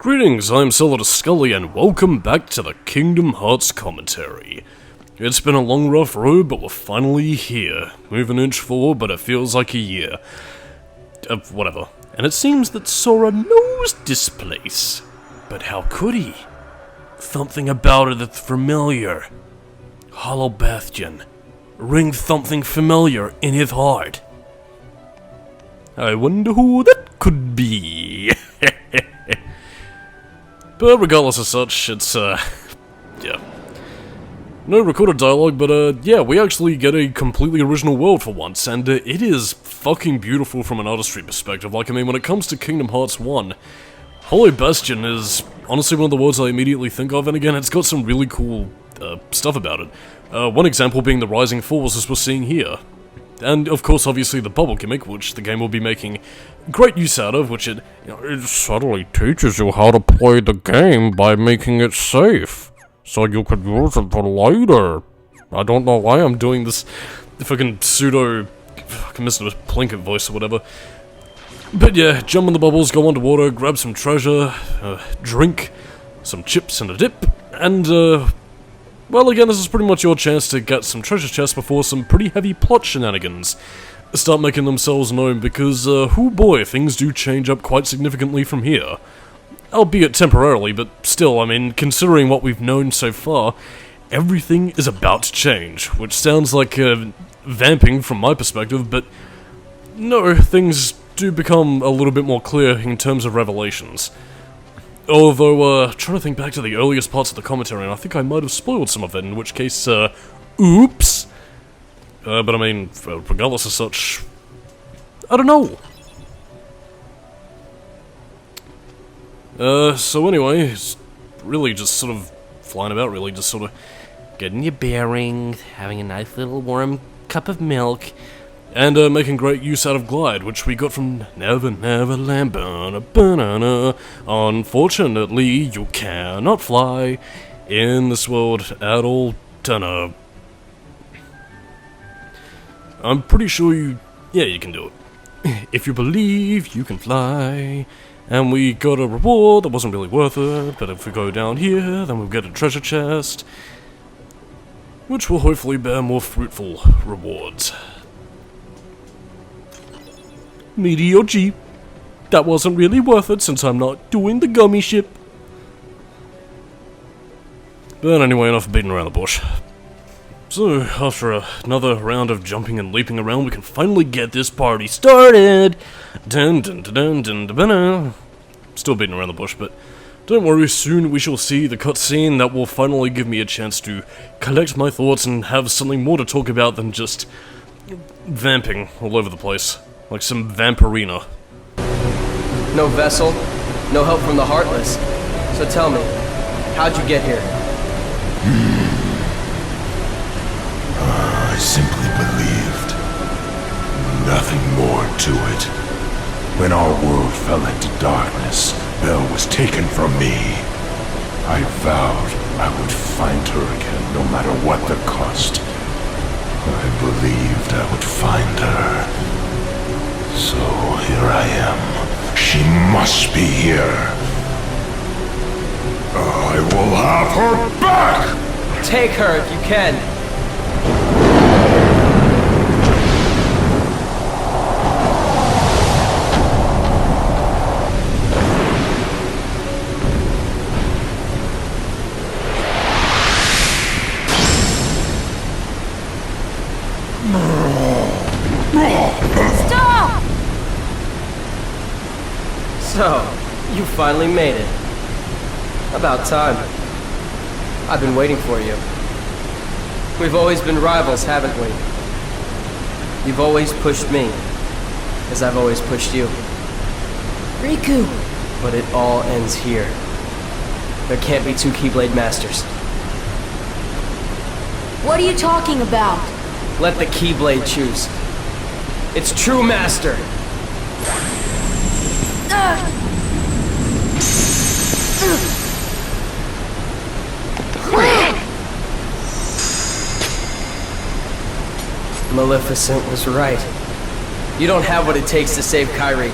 Greetings, I'm Solidus-Skully and welcome back to the Kingdom Hearts commentary. It's been a long rough road, but we're finally here. Move an inch forward, but it feels like a year. Whatever. And it seems that Sora knows this place. But how could he? Something about it that's familiar. Hollow Bastion. Ring something familiar in his heart. I wonder who that could be. But regardless of such, it's, yeah. No recorded dialogue, but, yeah, we actually get a completely original world for once, and it is fucking beautiful from an artistry perspective. Like, I mean, when it comes to Kingdom Hearts 1, Hollow Bastion is honestly one of the worlds I immediately think of, and again, it's got some really cool, stuff about it. One example being the rising falls, as we're seeing here. And, of course, obviously the bubble gimmick, which the game will be making great use out of, which it subtly teaches you how to play the game by making it safe, so you could use it for later. I don't know why I'm doing this fucking pseudo Mr. Plinkett voice or whatever. But yeah, jump in the bubbles, go underwater, grab some treasure, drink, some chips and a dip, and, well, again, this is pretty much your chance to get some treasure chests before some pretty heavy plot shenanigans start making themselves known, because, oh boy, things do change up quite significantly from here. Albeit temporarily, but still, I mean, considering what we've known so far, everything is about to change, which sounds like, vamping from my perspective, but no, things do become a little bit more clear in terms of revelations. Although, trying to think back to the earliest parts of the commentary, and I think I might have spoiled some of it, in which case, oops! But I mean, regardless of such, I don't know! So anyway, it's really just sort of flying about, really, just sort of getting your bearings, having a nice little warm cup of milk, and making great use out of Glide, which we got from Never Never Land, banana. Unfortunately, you cannot fly in this world at all. Dunno. I'm pretty sure you can do it. If you believe, you can fly. And we got a reward that wasn't really worth it, but if we go down here, then we'll get a treasure chest, which will hopefully bear more fruitful rewards. Meteor Jeep. That wasn't really worth it since I'm not doing the gummy ship. But anyway, enough beating around the bush. So, after another round of jumping and leaping around, we can finally get this party started! Dun dun dun dun dun dun dun. Still beating around the bush, but don't worry, soon we shall see the cutscene that will finally give me a chance to collect my thoughts and have something more to talk about than just vamping all over the place. Like some vampirina. No vessel, no help from the Heartless. So tell me, how'd you get here? I simply believed. Nothing more to it. When our world fell into darkness, Belle was taken from me. I vowed I would find her again, no matter what the cost. I believed I would find her. So here I am. She must be here. I will have her back! Take her if you can. Stop! So, you finally made it. About time. I've been waiting for you. We've always been rivals, haven't we? You've always pushed me, as I've always pushed you. Riku! But it all ends here. There can't be two Keyblade Masters. What are you talking about? Let the Keyblade choose. Its true master! Maleficent was right. You don't have what it takes to save Kairi.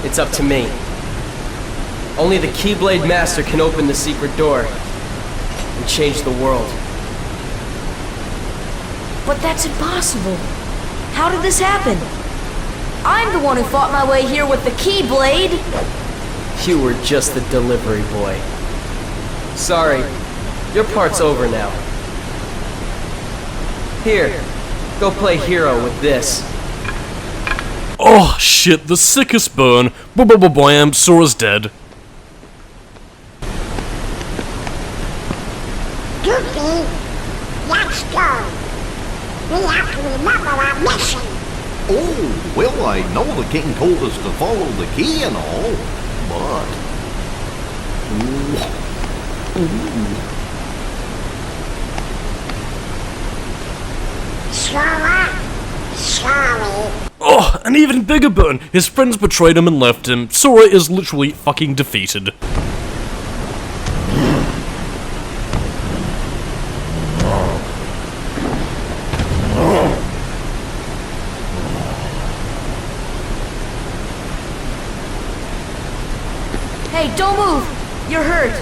It's up to me. Only the Keyblade Master can open the secret door and change the world. But that's impossible. How did this happen? I'm the one who fought my way here with the Keyblade. You were just the delivery boy. Sorry, your part's over now. Here, go play hero with this. Oh shit, the sickest burn. Bam, Sora's dead. Goofy, let's go. We have to remember our mission. Oh, well, I know the king told us to follow the key and all, but... Sora, sorry. Oh, an even bigger burn! His friends betrayed him and left him. Sora is literally fucking defeated. Hey, don't move! You're hurt.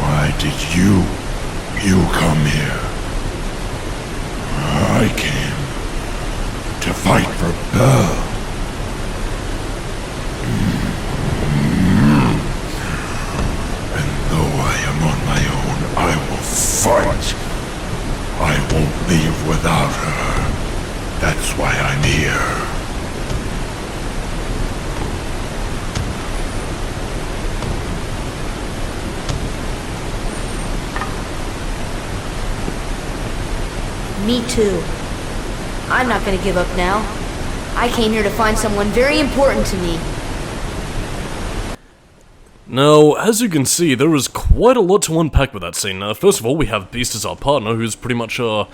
Why did you come here? I came to fight for Belle. And though I am on my own, I will fight. I won't leave without her. That's why I'm here. Me too. I'm not gonna give up now. I came here to find someone very important to me. Now, as you can see, there is quite a lot to unpack with that scene. First of all, we have Beast as our partner, who's pretty much a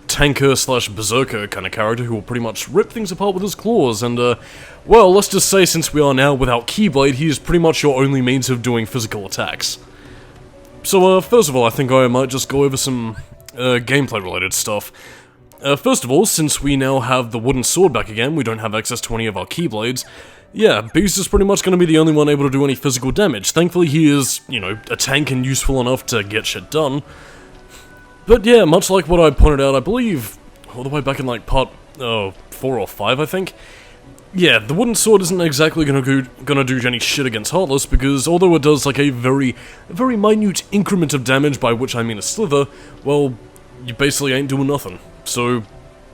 tanker slash berserker kind of character who will pretty much rip things apart with his claws, and well, let's just say since we are now without Keyblade, he is pretty much your only means of doing physical attacks. So, first of all, I think I might just go over some gameplay related stuff. First of all, since we now have the wooden sword back again, we don't have access to any of our Keyblades. Yeah, Beast is pretty much going to be the only one able to do any physical damage. Thankfully he is, you know, a tank and useful enough to get shit done. But yeah, much like what I pointed out, I believe, all the way back in like part 4 or 5, I think. Yeah, the wooden sword isn't exactly gonna do any shit against Heartless, because although it does like a very minute increment of damage, by which I mean a slither, well, you basically ain't doing nothing. So,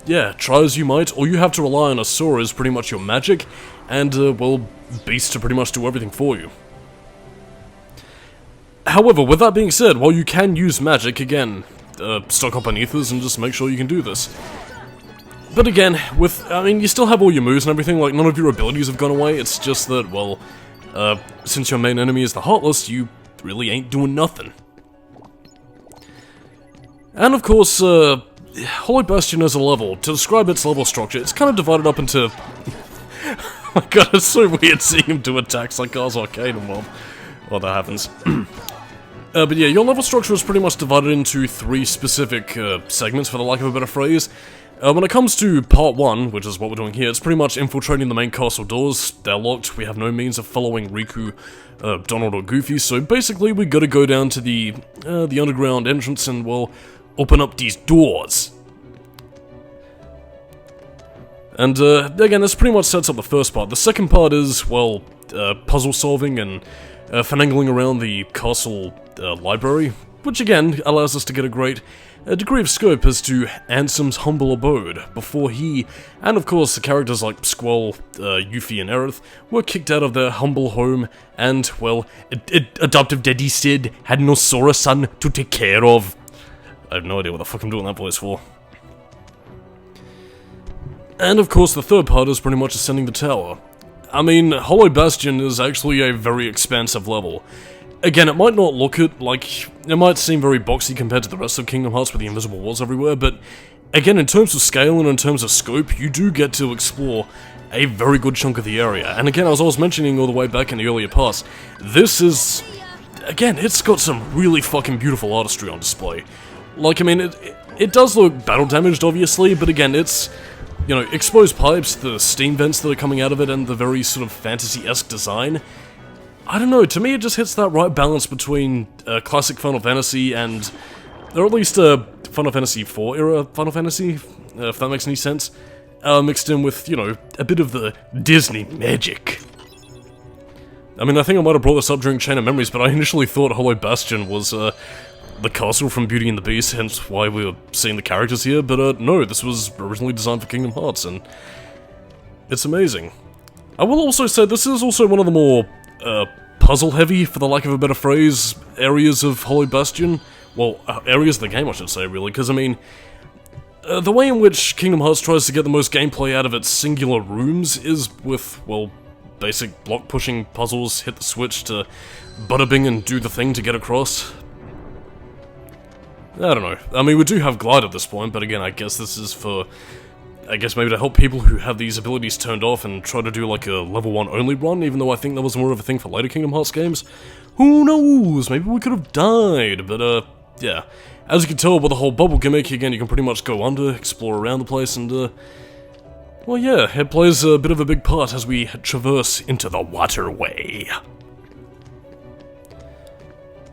yeah, try as you might, all you have to rely on as Sora is pretty much your magic, and, well, Beast to pretty much do everything for you. However, with that being said, while you can use magic, again, stock up on ethers and just make sure you can do this. But again, I mean, you still have all your moves and everything, like, none of your abilities have gone away, it's just that, well, since your main enemy is the Heartless, you really ain't doing nothing. And of course, Hollow Bastion as a level, to describe its level structure, it's kind of divided up into... Oh my god, it's so weird seeing him do attacks like Cars Arcade and Mob. Well, that happens. But yeah, your level structure is pretty much divided into 3 specific segments, for the lack of a better phrase. When it comes to part 1, which is what we're doing here, it's pretty much infiltrating the main castle doors. They're locked, we have no means of following Riku, Donald or Goofy, so basically we gotta go down to the underground entrance and, well, open up these doors. And, again, this pretty much sets up the first part. The second part is, well, puzzle solving and finagling around the castle library, which again allows us to get a great degree of scope as to Ansem's humble abode, before he, and of course the characters like Squall, Yuffie and Aerith, were kicked out of their humble home, and, well, adoptive daddy Sid had no Sora-san to take care of. I have no idea what the fuck I'm doing that voice for. And of course the third part is pretty much ascending the tower. I mean, Hollow Bastion is actually a very expansive level. Again, it might not look it might seem very boxy compared to the rest of Kingdom Hearts with the invisible walls everywhere, but again, in terms of scale and in terms of scope, you do get to explore a very good chunk of the area. And again, as I was mentioning all the way back in the earlier parts, this is, again, it's got some really fucking beautiful artistry on display. Like, I mean, it does look battle damaged, obviously, but again, it's you know, exposed pipes, the steam vents that are coming out of it, and the very sort of fantasy-esque design. I don't know, to me it just hits that right balance between classic Final Fantasy and, or at least Final Fantasy IV era Final Fantasy, if that makes any sense, mixed in with, you know, a bit of the Disney magic. I mean, I think I might have brought this up during Chain of Memories, but I initially thought Hollow Bastion was the castle from Beauty and the Beast, hence why we were seeing the characters here, but no, this was originally designed for Kingdom Hearts, and it's amazing. I will also say this is also one of the more puzzle-heavy, for the lack of a better phrase, areas of Hollow Bastion. Well, areas of the game, I should say, really, because, I mean, the way in which Kingdom Hearts tries to get the most gameplay out of its singular rooms is with, well, basic block-pushing puzzles, hit the switch to bada bing and do the thing to get across. I don't know. I mean, we do have Glide at this point, but again, I guess this is for, I guess maybe to help people who have these abilities turned off and try to do like a level 1 only run, even though I think that was more of a thing for later Kingdom Hearts games. Who knows? Maybe we could have died, but yeah. As you can tell with the whole bubble gimmick, again, you can pretty much go under, explore around the place, and well, yeah, it plays a bit of a big part as we traverse into the waterway.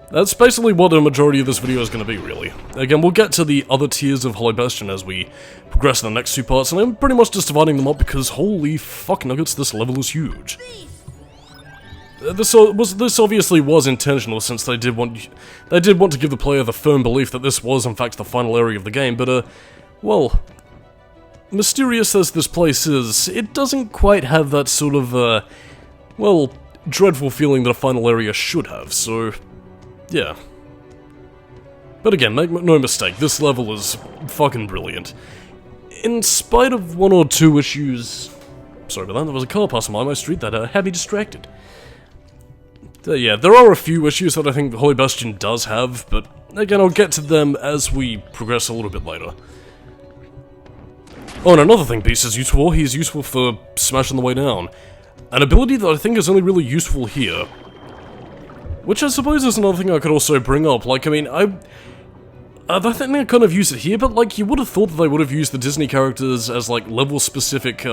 That's basically what the majority of this video is going to be, really. Again, we'll get to the other tiers of Hollow Bastion as we progress in the next two parts, and I'm pretty much just dividing them up because, holy fuck nuggets, this level is huge. This obviously was intentional, since they did want to give the player the firm belief that this was, in fact, the final area of the game, but, well, mysterious as this place is, it doesn't quite have that sort of, well, dreadful feeling that a final area should have, so yeah. But again, make no mistake, this level is fucking brilliant. In spite of one or two issues... Sorry about that, there was a car passing by my street that had me distracted. Yeah, there are a few issues that I think Hollow Bastion does have, but again, I'll get to them as we progress a little bit later. Oh, and another thing Beast is useful, he's useful for smashing the way down. An ability that I think is only really useful here. Which I suppose is another thing I could also bring up, like, I mean, I think they kind of use it here, but, like, you would have thought that they would have used the Disney characters as, like, level-specific,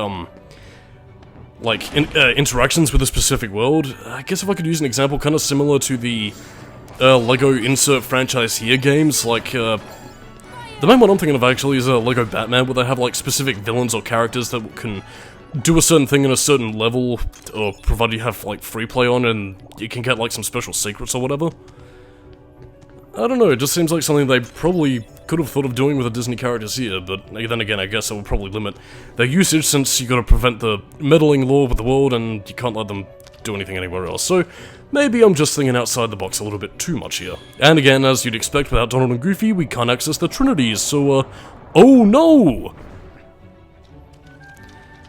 interactions with a specific world. I guess if I could use an example kind of similar to the, LEGO Insert Franchise Here games, like, the main one I'm thinking of actually is LEGO Batman, where they have, like, specific villains or characters that can do a certain thing in a certain level, or provided you have, like, free play on, and you can get, like, some special secrets or whatever. I don't know, it just seems like something they probably could have thought of doing with the Disney characters here, but then again, I guess it would probably limit their usage since you gotta prevent the meddling law with the world, and you can't let them do anything anywhere else, so maybe I'm just thinking outside the box a little bit too much here. And again, as you'd expect without Donald and Goofy, we can't access the Trinities, so, oh no!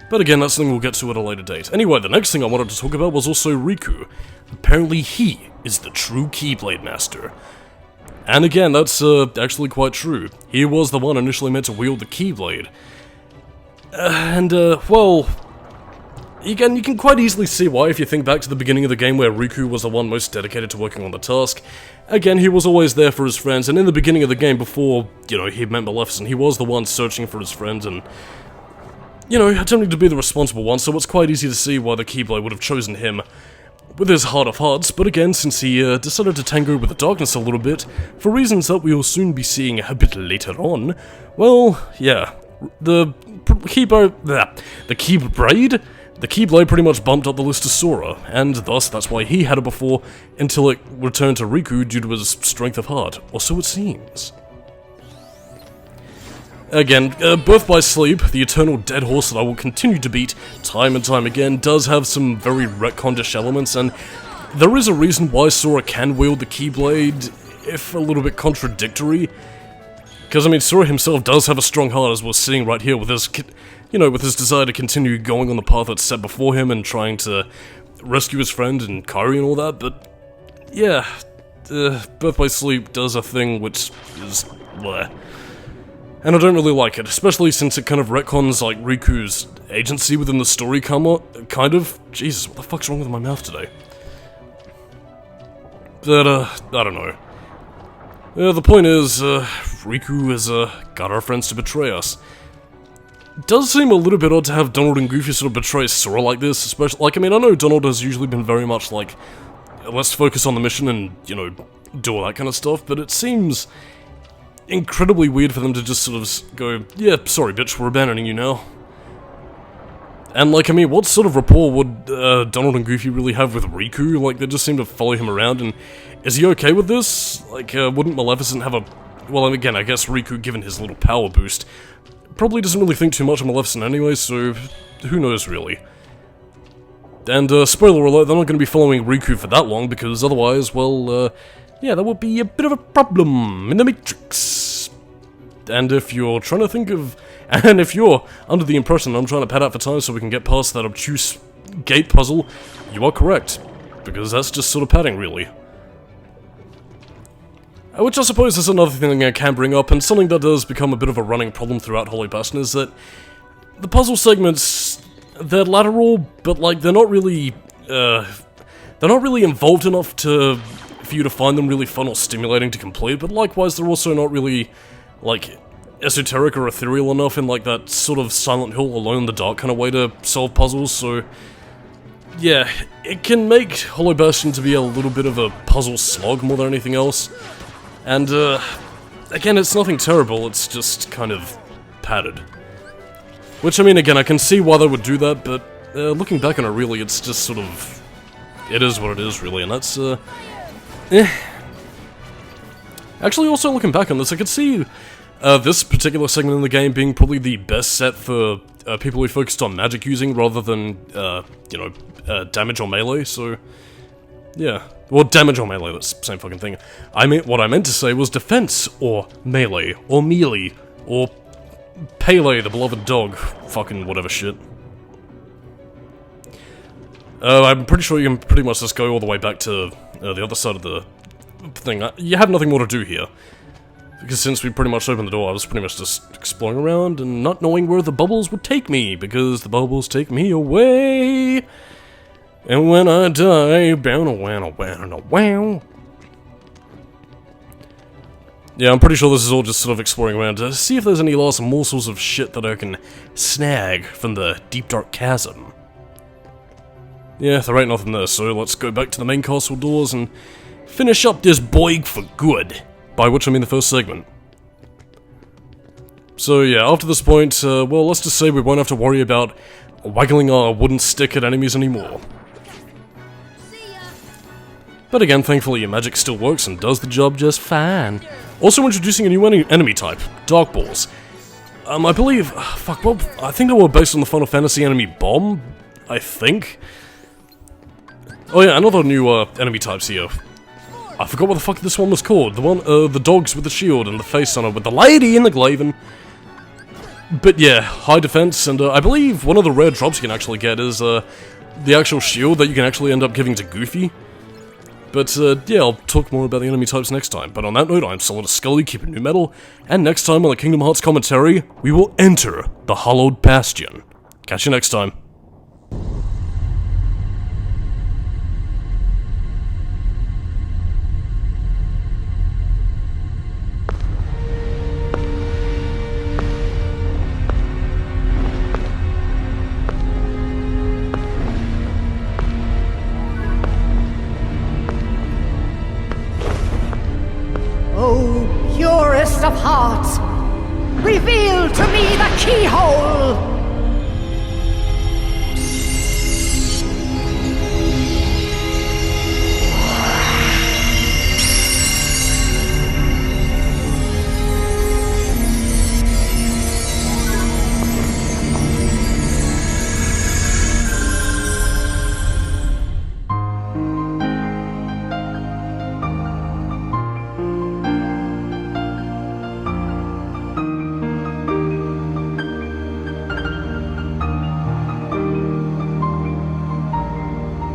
But again, that's something we'll get to at a later date. Anyway, the next thing I wanted to talk about was also Riku. Apparently he is the true Keyblade Master. And again, that's actually quite true. He was the one initially meant to wield the Keyblade. Well, again, you can quite easily see why if you think back to the beginning of the game where Riku was the one most dedicated to working on the task. Again, he was always there for his friends, and in the beginning of the game before, you know, he met Maleficent, he was the one searching for his friends and, you know, attempting to be the responsible one, so it's quite easy to see why the Keyblade would have chosen him with his heart of hearts, but again, since he decided to tango with the darkness a little bit, for reasons that we will soon be seeing a bit later on, well, yeah, the Keyblade pretty much bumped up the list to Sora, and thus that's why he had it before, until it returned to Riku due to his strength of heart, or so it seems. Again, Birth by Sleep, the eternal dead horse that I will continue to beat time and time again, does have some very retcondish elements, and there is a reason why Sora can wield the Keyblade, if a little bit contradictory. Because, I mean, Sora himself does have a strong heart, as we're seeing right here with his, you know, with his desire to continue going on the path that's set before him and trying to rescue his friend and Kairi and all that, but yeah, Birth by Sleep does a thing which is bleh. And I don't really like it, especially since it kind of retcons, like, Riku's agency within the story, kind of. Jesus, what the fuck's wrong with my mouth today? But, I don't know. The point is, Riku has, got our friends to betray us. does seem a little bit odd to have Donald and Goofy sort of betray Sora like this, especially, like, I mean, I know Donald has usually been very much like, let's focus on the mission and, you know, do all that kind of stuff, but it seems incredibly weird for them to just sort of go, yeah, sorry bitch, we're abandoning you now. And, like, I mean, what sort of rapport would Donald and Goofy really have with Riku? Like, they just seem to follow him around, and is he okay with this? Like, wouldn't Maleficent have a... Well, again, I guess Riku, given his little power boost, probably doesn't really think too much of Maleficent anyway, so who knows, really. And, spoiler alert, they're not going to be following Riku for that long, because otherwise, well, yeah, that would be a bit of a problem in the Matrix. And if you're trying to think of... And if you're under the impression I'm trying to pad out for time so we can get past that obtuse gate puzzle, you are correct. Because that's just sort of padding, really. Which I suppose is another thing I can bring up, and something that does become a bit of a running problem throughout Hollow Bastion, is that the puzzle segments, they're lateral, but, like, they're not really involved enough for you to find them really fun or stimulating to complete, but likewise they're also not really, like, esoteric or ethereal enough in, like, that sort of Silent Hill Alone in the Dark kind of way to solve puzzles, so... Yeah, it can make Hollow Bastion to be a little bit of a puzzle slog more than anything else. And, again, it's nothing terrible, it's just kind of padded. Which, I mean, again, I can see why they would do that, but looking back on it, really, it's just sort of... It is what it is, really, and that's, Actually, also looking back on this, I could see this particular segment in the game being probably the best set for people who focused on magic using rather than, you know, damage or melee, so... Yeah. Well, damage or melee, that's the same fucking thing. What I meant to say was defense, or melee, or melee, or Pele, the beloved dog. Fucking whatever shit. I'm pretty sure you can pretty much just go all the way back to the other side of the thing. You have nothing more to do here. Because since we pretty much opened the door, I was pretty much just exploring around and not knowing where the bubbles would take me, because the bubbles take me away. And when I die, wow. Yeah, I'm pretty sure this is all just sort of exploring around to see if there's any last morsels of shit that I can snag from the deep dark chasm. Yeah, there ain't nothing there, so let's go back to the main castle doors and finish up this boig for good. By which I mean the first segment. So yeah, after this point, well, let's just say we won't have to worry about waggling our wooden stick at enemies anymore. But again, thankfully your magic still works and does the job just fine. Also introducing a new enemy type, Dark Balls. I believe... fuck, well, I think they were based on the Final Fantasy enemy Bomb, I think? Oh yeah, another new enemy types here. I forgot what the fuck this one was called. The one, the dogs with the shield and the face on it with the lady in the glaven. But yeah, high defense, and I believe one of the rare drops you can actually get is the actual shield that you can actually end up giving to Goofy. But yeah, I'll talk more about the enemy types next time. But on that note, I'm Solidus-Skully, keeping new metal, and next time on the Kingdom Hearts commentary, we will enter the Hollow Bastion. Catch you next time. Oh, purest of hearts, reveal to me the keyhole!